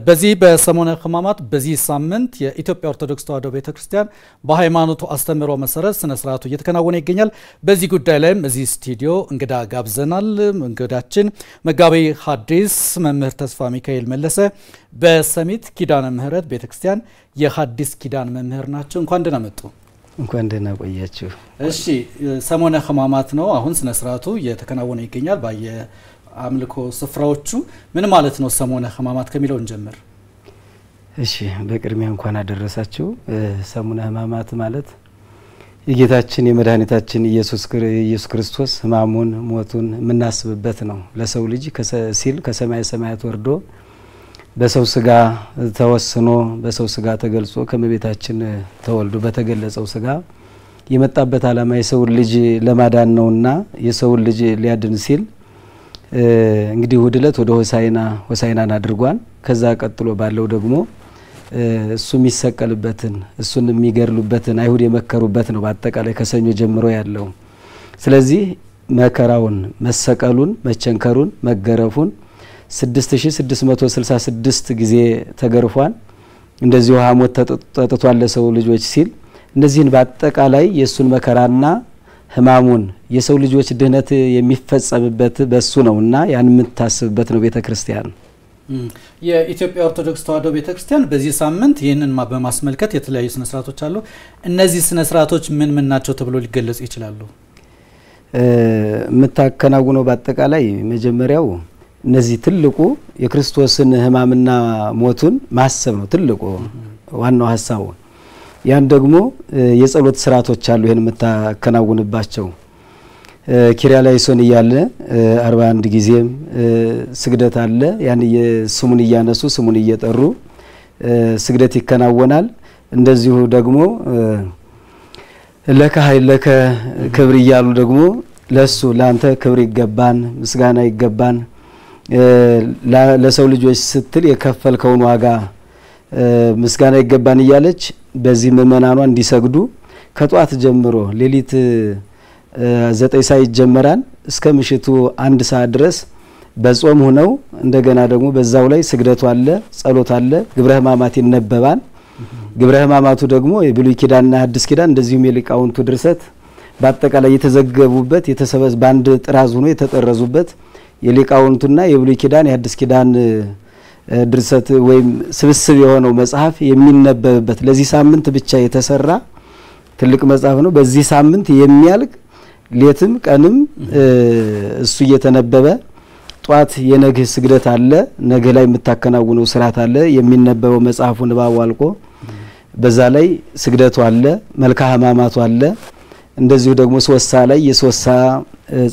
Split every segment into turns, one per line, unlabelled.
በዚህ በሰሞነ ሕማማት በዚህ ሳምንት የኢትዮጵያ ኦርቶዶክስ ተዋሕዶ ቤተክርስቲያን በሃይማኖቱ አስተምሮ መሰረት ስነ ስርዓቱ እየተከናወነ ይገኛል። በዚህ ጉዳይ ላይም እዚህ ስቱዲዮ እንግዳ ጋብዘናል። እንግዳችን መጋቤ ሐዲስ መምህር ተስፋ ሚካኤል መለሰ በሰሚት ኪዳነ ምህረት ቤተክርስቲያን የሐዲስ ኪዳን መምህር ናቸው። እንኳን ደህና መጡ።
እንኳን ደህና ቆያችሁ።
እሺ ሰሞነ ሕማማት ነው። አሁን ስነ ስርዓቱ እየተከናወነ ይገኛል። አምልኮ ስፍራዎቹ ምን ማለት ነው? ሰሞነ ሕማማት ከሚለው እንጀምር።
እሺ በቅድሚያ እንኳን አደረሳችሁ። ሰሞነ ሕማማት ማለት የጌታችን የመድኃኒታችን ኢየሱስ ክርስቶስ ሕማሙን ሞቱን የምናስብበት ነው። ለሰው ልጅ ሲል ከሰማይ ሰማያት ወርዶ በሰው ስጋ ተወስኖ በሰው ስጋ ተገልጾ ከመቤታችን ተወልዶ በተገለጸው ስጋ የመጣበት ዓላማ የሰው ልጅ ለማዳን ነውና የሰው ልጅ ሊያድን ሲል እንግዲህ ወድለት ወደ ሆሳዕናን አድርጓል። ከዛ ቀጥሎ ባለው ደግሞ እሱ የሚሰቀልበትን እሱን የሚገርሉበትን አይሁድ የመከሩበት ነው። በአጠቃላይ ከሰኞ ጀምሮ ያለው ስለዚህ መከራውን መሰቀሉን መቸንከሩን መገረፉን 6666 ጊዜ ተገርፏል። እንደዚሁ ሐሞት ተጠጥቷል ለሰው ልጆች ሲል እነዚህን በአጠቃላይ የሱን መከራና ሕማሙን የሰው ልጆች ድህነት የሚፈጸምበት በሱ ነውና ያን የምታስብበት ነው ቤተክርስቲያን።
የኢትዮጵያ ኦርቶዶክስ ተዋሕዶ ቤተክርስቲያን በዚህ ሳምንት ይህንን በማስመልከት የተለያዩ ስነ ስርዓቶች አሉ። እነዚህ ስነ ስርዓቶች ምን ናቸው ተብሎ ሊገለጹ ይችላሉ?
የምታከናውነው በአጠቃላይ መጀመሪያው እነዚህ ትልቁ የክርስቶስን ሕማምና ሞቱን ማሰብ ነው። ትልቁ ዋናው ሐሳቡ ያን ደግሞ የጸሎት ስርዓቶች አሉ። ይሄን የምታከናውንባቸው ኪርያላይሶን እያለ 41 ጊዜም ስግደት አለ። ያን የስሙን እያነሱ ስሙን እየጠሩ ስግደት ይከናወናል። እንደዚሁ ደግሞ ለከ ኃይል ለከ ክብር እያሉ ደግሞ ለሱ ላንተ ክብር ይገባን ምስጋና ይገባን ለሰው ልጆች ስትል የከፈልከውን ዋጋ ምስጋና ይገባን እያለች በዚህ ምእመናኗ እንዲሰግዱ ከጧት ጀምሮ ሌሊት 9 ሰዓት ይጀመራል እስከ ምሽቱ 1 ሰዓት ድረስ በጾም ሆነው እንደገና ደግሞ በዛው ላይ ስግደቱ አለ ጸሎት አለ ግብረ ሕማማት ይነበባል። ግብረ ሕማማቱ ደግሞ የብሉይ ኪዳንና ሐዲስ ኪዳን እንደዚሁም የሊቃውንቱ ድርሰት በአጠቃላይ የተዘገቡበት የተሰበሰበ ባንድ ጥራዝ ሆኖ የተጠረዙበት የሊቃውንቱና የብሉይ ኪዳን የሐዲስ ኪዳን ድርሰት ወይም ስብስብ የሆነው መጽሐፍ የሚነበብበት ለዚህ ሳምንት ብቻ የተሰራ ትልቅ መጽሐፍ ነው። በዚህ ሳምንት የሚያልቅ ሌትም ቀንም እሱ እየተነበበ ጧት የነግህ ስግደት አለ። ነገ ላይ የምታከናውነው ስርዓት አለ። የሚነበበው መጽሐፉ ንባቡ አልቆ በዛ ላይ ስግደቱ አለ መልክአ ሕማማቱ አለ። እንደዚሁ ደግሞ 3 ሰዓት ላይ የ3 ሰዓት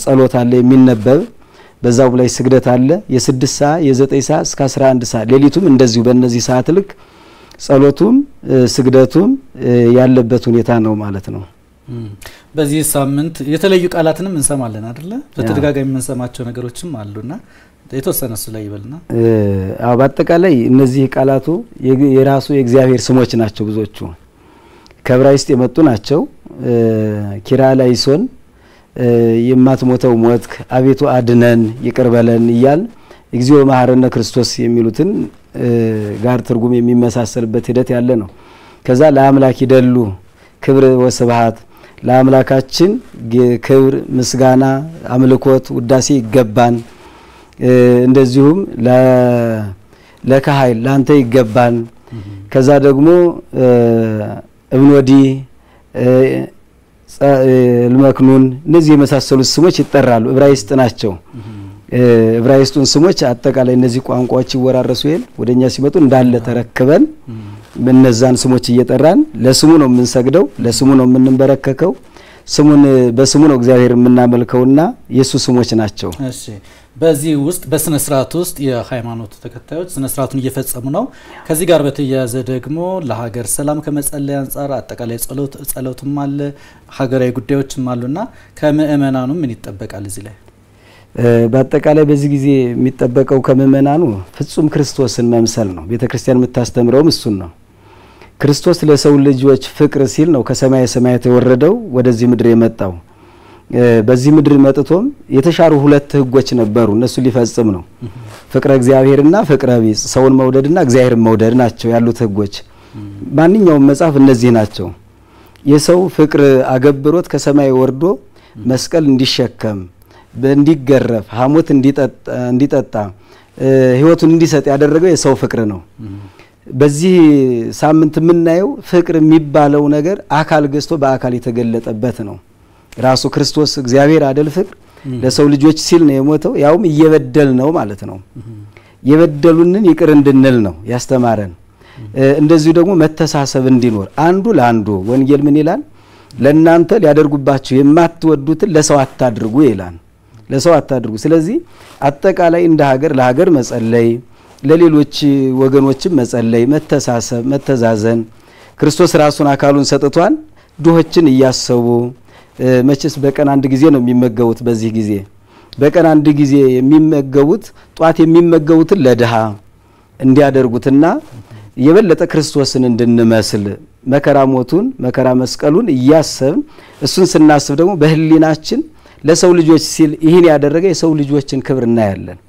ጸሎት አለ የሚነበብ በዛው ላይ ስግደት አለ የ6 ሰዓት የ9 ሰዓት እስከ 11 ሰዓት ሌሊቱም እንደዚሁ በእነዚህ ሰዓት ልክ ጸሎቱም ስግደቱም ያለበት ሁኔታ ነው ማለት ነው።
በዚህ ሳምንት የተለያዩ ቃላትንም እንሰማለን አይደለ? በተደጋጋሚ የምንሰማቸው ነገሮችም አሉና የተወሰነ እሱ ላይ ይበልና
በአጠቃላይ እነዚህ ቃላቱ የራሱ የእግዚአብሔር ስሞች ናቸው። ብዙዎቹ ከዕብራይስጥ የመጡ ናቸው። ኪርያላይሶን የማትሞተው ሞት አቤቱ አድነን ይቅርበለን ይያል እግዚኦ መሐረነ ክርስቶስ የሚሉትን ጋር ትርጉም የሚመሳሰልበት ሂደት ያለ ነው። ከዛ ለአምላክ ይደሉ ክብር ወስብሐት ለአምላካችን ክብር ምስጋና አምልኮት ውዳሴ ይገባን እንደዚሁም ለከ ኃይል ላንተ ይገባን። ከዛ ደግሞ እብንወዲ ልመክኑን እነዚህ የመሳሰሉት ስሞች ይጠራሉ። ዕብራይስጥ ናቸው። ዕብራይስጡን ስሞች አጠቃላይ እነዚህ ቋንቋዎች ይወራረሱ ይል ወደኛ ሲመጡ እንዳለ ተረክበን እነዛን ስሞች እየጠራን ለስሙ ነው የምንሰግደው ለስሙ ነው የምንበረከከው በስሙ ነው እግዚአብሔር የምናመልከውና የሱ ስሞች ናቸው።
እሺ በዚህ ውስጥ በስነ ስርዓት ውስጥ የሃይማኖት ተከታዮች ስነ ስርዓቱን እየፈጸሙ ነው። ከዚህ ጋር በተያያዘ ደግሞ ለሀገር ሰላም ከመጸለይ አንፃር አጠቃላይ ጸሎትም አለ ሀገራዊ ጉዳዮችም አሉና ከምእመናኑ ምን ይጠበቃል? እዚህ ላይ
በአጠቃላይ በዚህ ጊዜ የሚጠበቀው ከምእመናኑ ፍጹም ክርስቶስን መምሰል ነው። ቤተክርስቲያን የምታስተምረውም እሱን ነው። ክርስቶስ ለሰው ልጆች ፍቅር ሲል ነው ከሰማይ ሰማያት የወረደው ወደዚህ ምድር የመጣው። በዚህ ምድር መጥቶም የተሻሩ ሁለት ህጎች ነበሩ እነሱ ሊፈጽም ነው ፍቅረ እግዚአብሔርና ፍቅረ ቢጽ ሰውን መውደድና እግዚአብሔርን መውደድ ናቸው ያሉት ህጎች ማንኛውም መጽሐፍ እነዚህ ናቸው የሰው ፍቅር አገብሮት ከሰማይ ወርዶ መስቀል እንዲሸከም እንዲገረፍ ሐሞት እንዲጠጣ ህይወቱን እንዲሰጥ ያደረገው የሰው ፍቅር ነው በዚህ ሳምንት የምናየው ፍቅር የሚባለው ነገር አካል ገዝቶ በአካል የተገለጠበት ነው ራሱ ክርስቶስ እግዚአብሔር አይደል ፍቅር ለሰው ልጆች ሲል ነው የሞተው ያውም እየበደል ነው ማለት ነው የበደሉንን ይቅር እንድንል ነው ያስተማረን እንደዚህ ደግሞ መተሳሰብ እንዲኖር አንዱ ለአንዱ ወንጌል ምን ይላል ለእናንተ ሊያደርጉባችሁ የማትወዱትን ለሰው አታድርጉ ይላል ለሰው አታድርጉ ስለዚህ አጠቃላይ እንደ ሀገር ለሀገር መጸለይ ለሌሎች ወገኖችም መጸለይ መተሳሰብ መተዛዘን ክርስቶስ ራሱን አካሉን ሰጥቷል ድሆችን እያሰቡ መቼስ በቀን አንድ ጊዜ ነው የሚመገቡት በዚህ ጊዜ በቀን አንድ ጊዜ የሚመገቡት ጧት የሚመገቡትን ለድሃ እንዲያደርጉትና የበለጠ ክርስቶስን እንድንመስል መከራ ሞቱን መከራ መስቀሉን እያሰብን እሱን ስናስብ ደግሞ በህሊናችን ለሰው ልጆች ሲል ይሄን ያደረገ የሰው ልጆችን ክብር እናያለን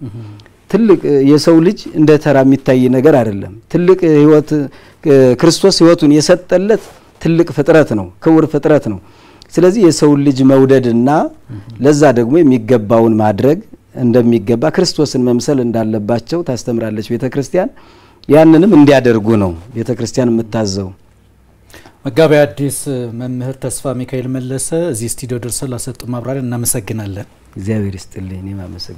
ትልቅ የሰው ልጅ እንደ ተራ የሚታይ ነገር አይደለም ትልቅ ህይወት ክርስቶስ ህይወቱን የሰጠለት ትልቅ ፍጥረት ነው ክቡር ፍጥረት ነው ስለዚህ የሰው ልጅ መውደድና ለዛ ደግሞ የሚገባውን ማድረግ እንደሚገባ ክርስቶስን መምሰል እንዳለባቸው ታስተምራለች ቤተክርስቲያን ያንንም እንዲያደርጉ ነው ቤተክርስቲያን የምታዘው
መጋቢ አዲስ መምህር ተስፋ ሚካኤል መለሰ እዚህ ስቱዲዮ ድረስ ለሰጡ ማብራሪያ እናመሰግናለን
እግዚአብሔር ይስጥልኝ እኔም አመሰግናለሁ